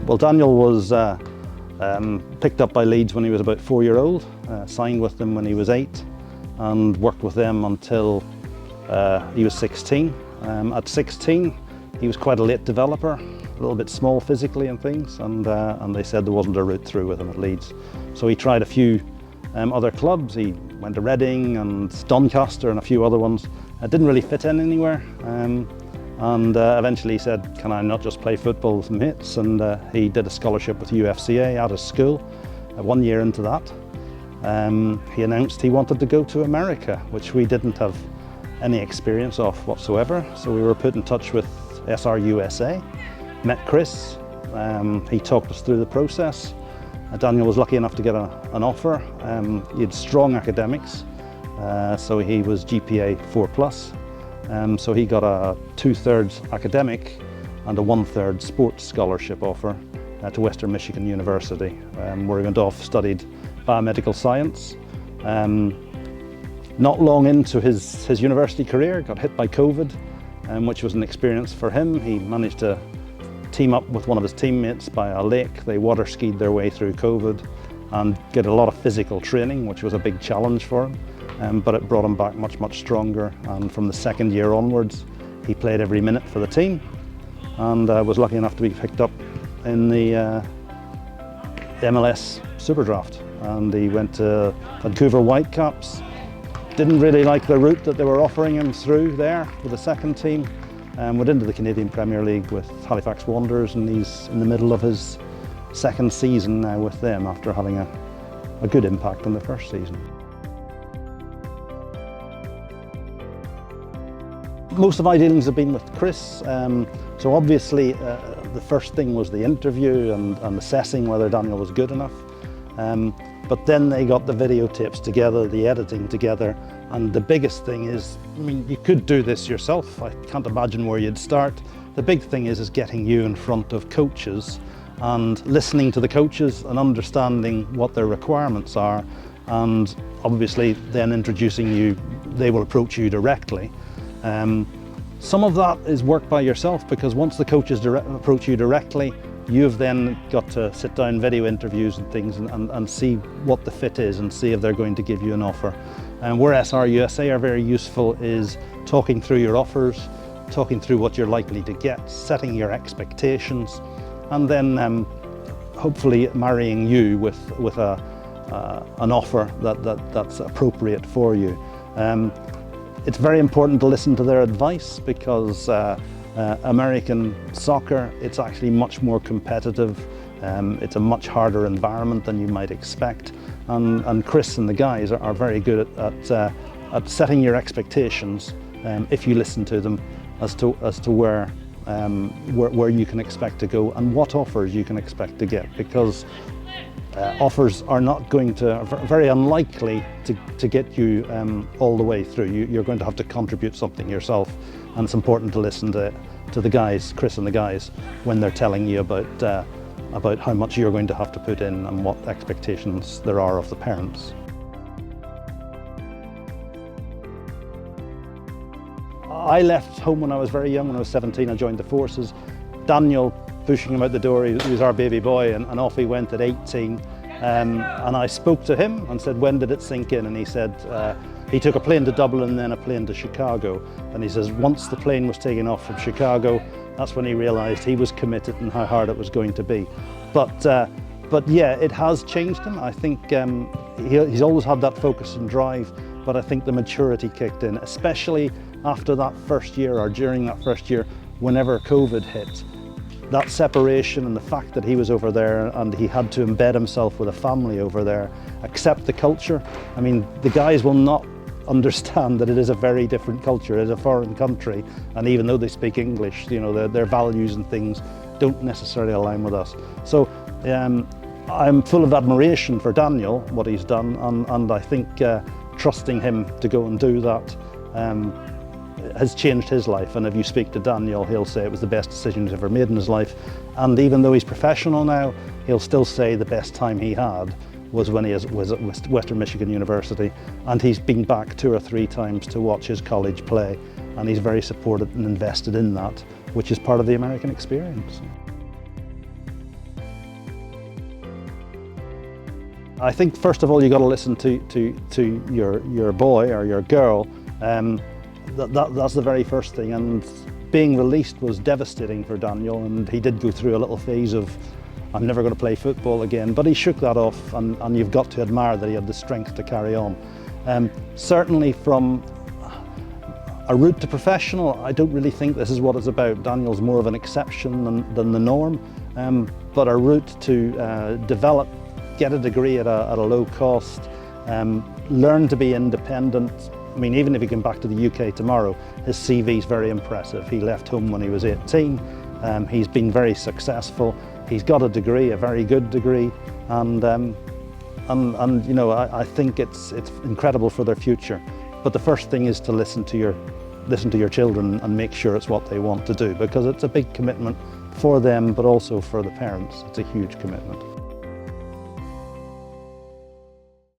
Well, Daniel was picked up by Leeds when he was about 4-year-old, signed with them when he was 8, and worked with them until he was 16. At 16, he was quite a late developer, a little bit small physically and things, and they said there wasn't a route through with him at Leeds. So he tried a few other clubs. He went to Reading and Doncaster and a few other ones. Didn't really fit in anywhere. And eventually he said, can I not just play football with mates? And he did a scholarship with UFCA out of school. 1 year into that, he announced he wanted to go to America, which we didn't have any experience of whatsoever. So we were put in touch with SRUSA, met Chris. He talked us through the process. Daniel was lucky enough to get an offer. He had strong academics, so he was GPA 4+. So he got a 2/3 academic and a 1/3 sports scholarship offer to Western Michigan University, where he went off, studied biomedical science. Not long into his university career, got hit by COVID, which was an experience for him. He managed to team up with one of his teammates by a lake. They water skied their way through COVID and get a lot of physical training, which was a big challenge for him. But it brought him back much stronger, and from the second year onwards he played every minute for the team, and was lucky enough to be picked up in the MLS Superdraft, and he went to Vancouver Whitecaps. Didn't really like the route that they were offering him through there with the second team. Went into the Canadian Premier League with Halifax Wanderers, and he's in the middle of his second season now with them after having a good impact on the first season. Most of my dealings have been with Chris, so obviously the first thing was the interview and assessing whether Daniel was good enough. But then they got the videotapes together, the editing together, and the biggest thing is, I mean, you could do this yourself. I can't imagine where you'd start. The big thing is getting you in front of coaches and listening to the coaches and understanding what their requirements are, and obviously then introducing you. They will approach you directly. Some of that is work by yourself, because once the coaches approach you directly, you've then got to sit down, video interviews and things, and see what the fit is and see if they're going to give you an offer. And where SRUSA are very useful is talking through your offers, talking through what you're likely to get, setting your expectations, and then hopefully marrying you with an offer that's appropriate for you. It's very important to listen to their advice, because American soccer, it's actually much more competitive. It's a much harder environment than you might expect. And Chris and the guys are very good at setting your expectations, if you listen to them, as to where you can expect to go and what offers you can expect to get, because offers are not going to, very unlikely to get you all the way through. You're going to have to contribute something yourself, and it's important to listen to the guys, Chris and the guys, when they're telling you about how much you're going to have to put in and what expectations there are of the parents. I left home when I was very young. When I was 17, I joined the forces. Daniel, pushing him out the door, he was our baby boy, and off he went at 18. And I spoke to him and said, when did it sink in? And he said, he took a plane to Dublin, then a plane to Chicago. And he says, once the plane was taken off from Chicago, that's when he realized he was committed and how hard it was going to be. But yeah, it has changed him. I think he's always had that focus and drive, but I think the maturity kicked in, especially after that first year, or during that first year, whenever COVID hit. That separation and the fact that he was over there and he had to embed himself with a family over there, accept the culture. I mean, the guys will not understand that it is a very different culture. It is a foreign country, and even though they speak English, you know, their values and things don't necessarily align with us. So I'm full of admiration for Daniel, what he's done, and I think trusting him to go and do that has changed his life. And if you speak to Daniel, he'll say it was the best decision he's ever made in his life. And even though he's professional now, he'll still say the best time he had was when he was at Western Michigan University, and he's been back 2 or 3 times to watch his college play, and he's very supported and invested in that, which is part of the American experience. I think first of all you got to listen to your boy or your girl. That's the very first thing. And being released was devastating for Daniel, and he did go through a little phase of, I'm never going to play football again, but he shook that off, and you've got to admire that he had the strength to carry on. Certainly from a route to professional, I don't really think this is what it's about. Daniel's more of an exception than the norm, but a route to develop, get a degree at a low cost, learn to be independent. I mean, even if he came back to the UK tomorrow, his CV is very impressive. He left home when he was 18. He's been very successful. He's got a degree, a very good degree, and you know, I think it's incredible for their future. But the first thing is to listen to your children and make sure it's what they want to do, because it's a big commitment for them, but also for the parents. It's a huge commitment.